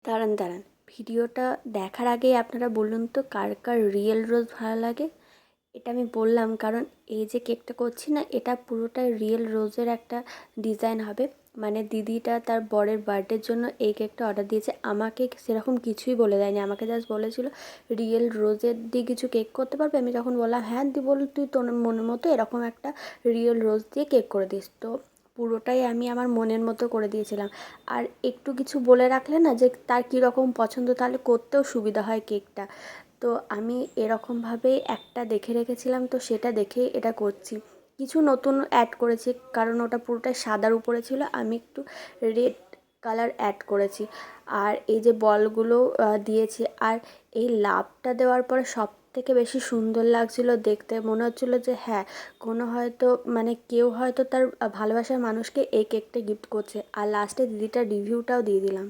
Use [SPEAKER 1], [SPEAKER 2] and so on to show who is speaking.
[SPEAKER 1] দাঁড়ান দাঁড়ান, ভিডিওটা দেখার আগেই আপনারা বলুন তো কার কার রিয়েল রোজ ভালো লাগে। এটা আমি বললাম কারণ এই যে কেকটা করছি না, এটা পুরোটাই রিয়েল রোজের একটা ডিজাইন হবে। মানে দিদিটা তার বরের বার্থডের জন্য এই কেকটা অর্ডার দিয়েছে, আমাকে সেরকম কিছুই বলে দেয়নি, আমাকে জাস্ট বলেছিল রিয়েল রোজের দিয়ে কিছু কেক করতে পারবে। আমি যখন বললাম হ্যাঁ, দি বল তুই তোর মনের মতো এরকম একটা রিয়েল রোজ দিয়ে কেক করে দিস। তো পুরোটাই আমি আমার মনের মতো করে দিয়েছিলাম। আর একটু কিছু বলে রাখলে না যে তার কীরকম পছন্দ, তাহলে করতেও সুবিধা হয় কেকটা। তো আমি এরকমভাবেই একটা দেখে রেখেছিলাম, তো সেটা দেখেই এটা করছি। কিছু নতুন অ্যাড করেছি কারণ ওটা পুরোটাই সাদার উপরে ছিল, আমি একটু রেড কালার অ্যাড করেছি। আর এই যে বলগুলো দিয়েছি, আর এই লাভটা দেওয়ার পরে সব থেকে বেশি সুন্দর লাগছিল দেখতে। মনে হচ্ছিলো যে হ্যাঁ, কোনো হয়তো মানে কেউ হয়তো তার ভালোবাসার মানুষকে এই কেকটা গিফট করছে। আর লাস্টে দিদিটার রিভিউটাও দিয়ে দিলাম।